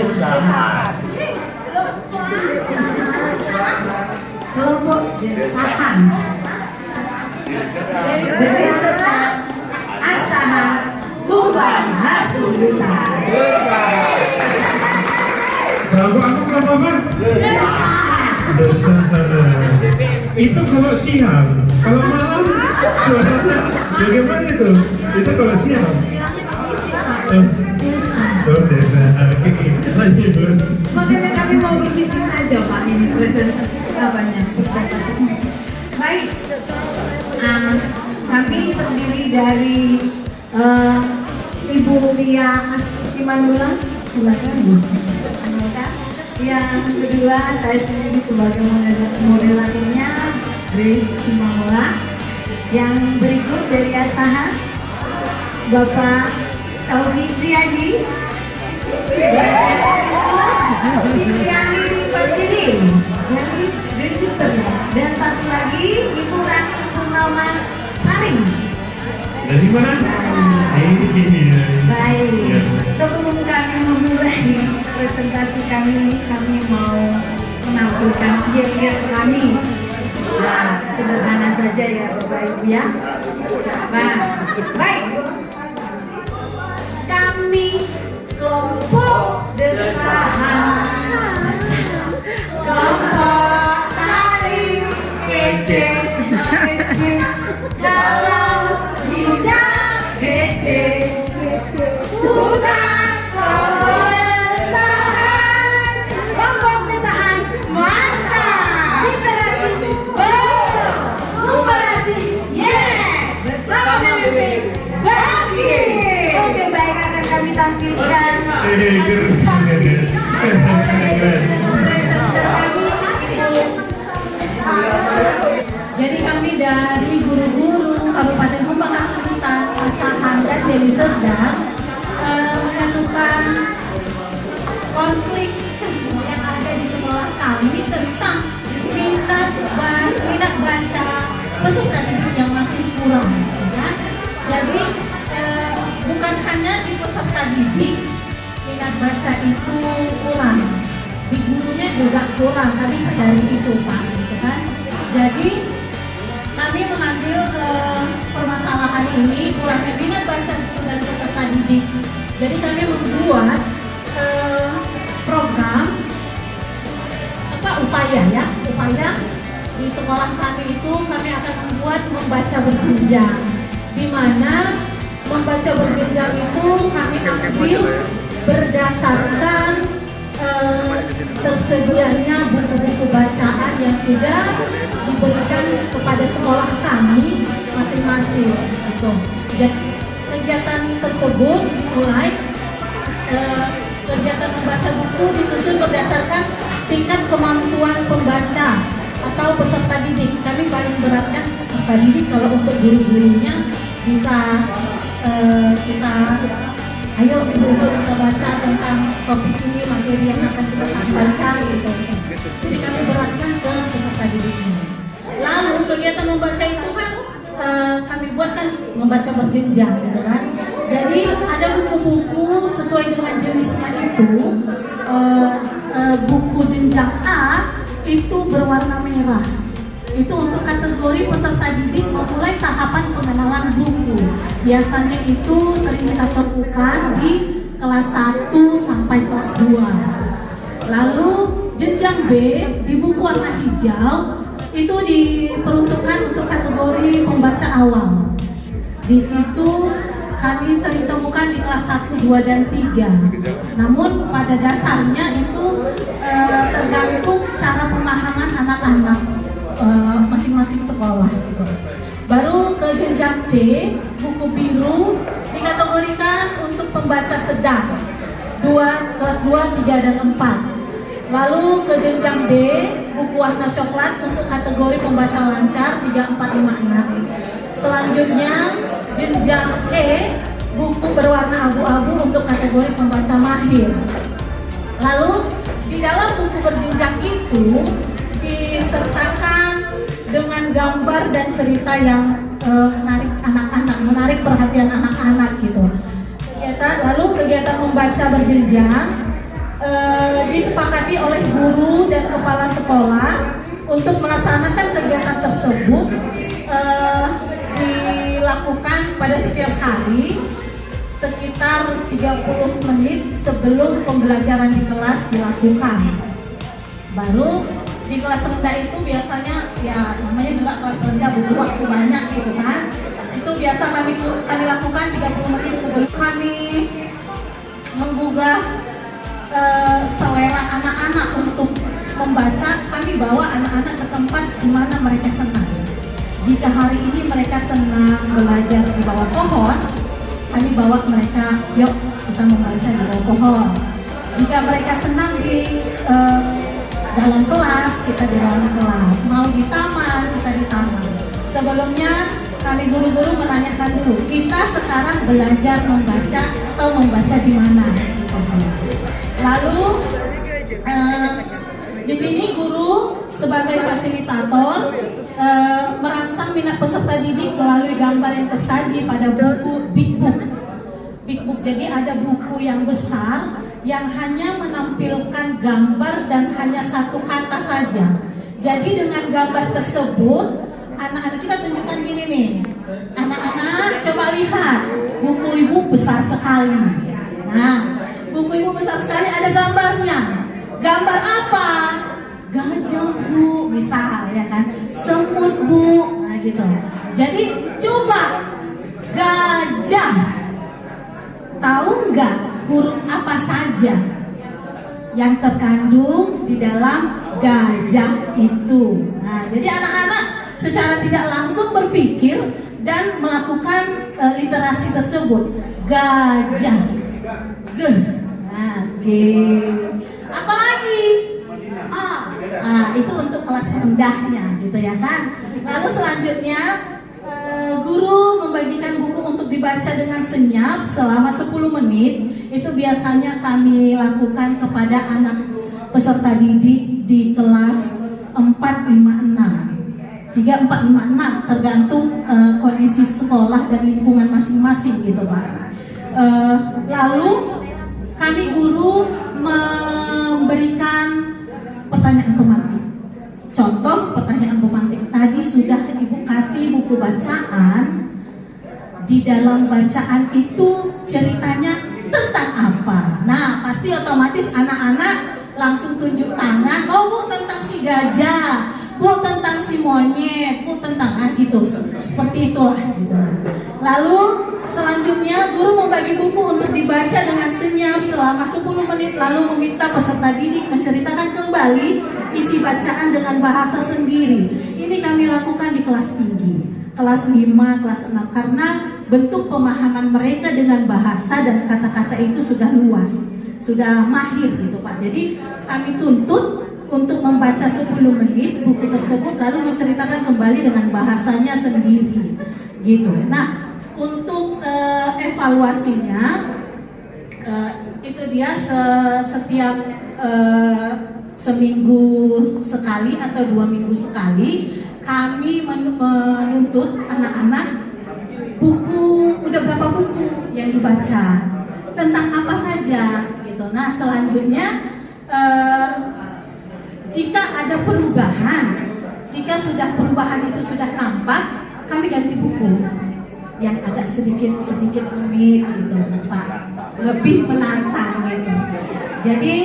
Desahan. Kelompok Desahan. Beserta Asaha Tuban Hasulita. Kalau aku kelompok apa? Desahan. Itu kalau siang, kalau malam suaranya bagaimana itu? Itu kalau siang. Oh, desa. Lanjut. Makanya kami mau berbisik saja Pak, ini presentasinya. Baik, kami terdiri dari Ibu Lia Astuti Manula, silakan Bu. Yang kedua saya sendiri sebagai moderatornya Grace Simamola. Yang berikut dari Asaha Bapak Taufik Riyadi. Dan yang berikut Fitriani Pardini dari Produser. Dan satu lagi Ibu Rani Purnama Sari. Dari mana? Ini. Baik, sebelum kami memulai presentasi kami ini, kami mau menampilkan gear kami. Nah, sederhana saja ya Bapak Ibu ya. Nah, baik. Kami kelompok Desahan, kelompok paling kece dalam bidang kece. Bukan kelompok Desahan, kelompok Desahan mantap. Literasi komparasi bersama MMP bagi. Oke, baik, akan kami tampilkan jadi kami dari guru-guru Kabupaten Humbang Hasulita, Asahan dan Deli Serdang menyatukan konflik yang ada di sekolah kami tentang minat baca peserta didik yang masih kurang, ya. Jadi bukan hanya di peserta didik minat baca itu kurang, di gurunya juga kurang. Kami sadari itu Pak, gitu kan. Jadi kami mengambil permasalahan ini, kurangnya minat baca dan peserta didik. Jadi kami membuat program upaya di sekolah kami itu. Kami akan membuat membaca berjenjang, di mana membaca berjenjang itu kami ambil berdasarkan tersedianya buku-buku bacaan yang sudah diberikan kepada sekolah kami masing-masing. Gitu. Jadi kegiatan tersebut dimulai, kegiatan membaca buku disusun berdasarkan tingkat kemampuan pembaca atau peserta didik. Kami paling beratkan peserta didik. Kalau untuk guru-gurunya bisa kita ayo ibu-ibu kita baca tentang topik ini, materi yang akan kita sampaikan gitu. Jadi kami beratkan ke peserta didiknya. Lalu kegiatan membaca itu kan kami buatkan membaca berjenjang gitu kan. Jadi ada buku-buku sesuai dengan jenisnya itu. Buku jenjang A itu berwarna merah. Itu untuk kategori peserta didik memulai tahapan pengenalan buku. Biasanya itu sering kita temukan di kelas 1 sampai kelas 2. Lalu jenjang B di buku warna hijau itu diperuntukkan untuk kategori pembaca awal. Di situ kami sering temukan di kelas 1, 2, dan 3. Namun pada dasarnya itu tergantung cara pemahaman anak-anak masing-masing sekolah. Baru ke jenjang C, buku biru dikategorikan untuk pembaca sedang, kelas 2, 3, dan 4. Lalu ke jenjang D, buku warna coklat untuk kategori pembaca lancar 3, 4, 5, 6. Selanjutnya jenjang E, buku berwarna abu-abu untuk kategori pembaca mahir. Lalu di dalam buku berjenjang itu disertakan dengan gambar dan cerita yang menarik anak-anak, menarik perhatian anak-anak gitu. Lalu kegiatan membaca berjenjang disepakati oleh guru dan kepala sekolah untuk melaksanakan kegiatan tersebut dilakukan pada setiap hari sekitar 30 menit sebelum pembelajaran di kelas dilakukan. Baru di kelas rendah itu biasanya ya namanya juga kelas rendah butuh waktu banyak gitu kan. Itu biasa kami lakukan 30 menit sebelum kami menggugah selera anak-anak untuk membaca. Kami bawa anak-anak ke tempat di mana mereka senang. Jika hari ini mereka senang belajar di bawah pohon, kami bawa mereka, yuk kita membaca di bawah pohon. Jika mereka senang di dalam kelas, kita di dalam kelas. Mau di taman, kita di taman. Sebelumnya kami guru-guru menanyakan dulu, kita sekarang belajar membaca atau membaca di mana? Lalu di sini guru sebagai fasilitator merangsang minat peserta didik melalui gambar yang tersaji pada buku Big Book. Big Book, jadi ada buku yang besar yang hanya menampilkan gambar dan hanya satu kata saja. Jadi dengan gambar tersebut, anak-anak kita tunjukkan gini nih. Anak-anak coba lihat, buku ibu besar sekali. Nah, buku ibu besar sekali ada gambarnya. Gambar apa? Gajah bu, misal ya kan, semut bu, nah gitu. Jadi coba gajah, tahu nggak huruf apa saja yang terkandung di dalam gajah itu? Nah, jadi anak-anak secara tidak langsung berpikir dan melakukan literasi tersebut. Gajah, g, nah g, apalagi itu untuk kelas rendahnya gitu ya kan. Lalu selanjutnya guru membagikan buku untuk dibaca dengan senyap selama 10 menit. Itu biasanya kami lakukan kepada anak peserta didik di kelas 4, 5, 6 3, 4, 5, 6 tergantung kondisi sekolah dan lingkungan masing-masing gitu Pak. Lalu kami guru memberikan pertanyaan pemantik. Contoh pertanyaan pemantik tadi sudah Ibu kasih buku bacaan. Di dalam bacaan itu ceritanya tentang apa? Nah, pasti otomatis anak-anak langsung tunjuk tangan. Oh bu, tentang si gajah, bu tentang si monyet, bu tentang gitu. Seperti itulah gitu. Lalu selanjutnya guru membagi buku untuk dibaca dengan senyap selama 10 menit, lalu meminta peserta didik menceritakan kembali isi bacaan dengan bahasa sendiri. Ini kami lakukan di kelas tinggi, kelas 5, kelas 6, karena bentuk pemahaman mereka dengan bahasa dan kata-kata itu sudah luas, sudah mahir gitu Pak. Jadi kami tuntut untuk membaca 10 menit buku tersebut, lalu menceritakan kembali dengan bahasanya sendiri gitu. Nah, untuk evaluasinya itu dia setiap seminggu sekali atau 2 minggu sekali kami menuntut anak-anak buku, udah berapa buku yang dibaca, tentang apa saja gitu. Nah selanjutnya jika ada perubahan, jika sudah perubahan itu sudah nampak, kami ganti buku yang agak sedikit rumit gitu Pak, lebih menantang gitu. Jadi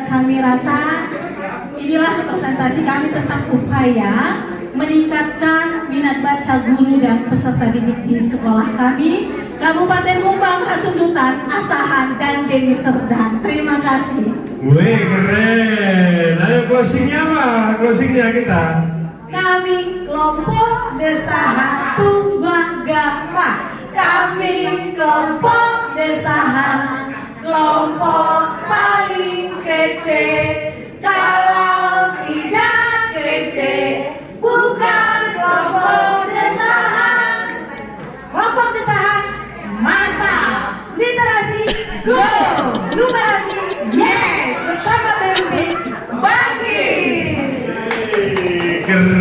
kami rasa inilah presentasi kami tentang upaya meningkatkan minat baca guru dan peserta didik di sekolah kami, Kabupaten Humbang, Hasundutan, Asahan, dan Deli Serdang. Terima kasih. Wih keren. Ayo closingnya apa? Closingnya kita. Kami kelompok Desahan Tunggagama. Kami kelompok Desahan, kelompok paling kece. Kalau tidak kece, bukan kelompok Desahan. Kelompok Desahan mantap. Literasi go, numerasi yes. Bersama BMB bangkit. Keren.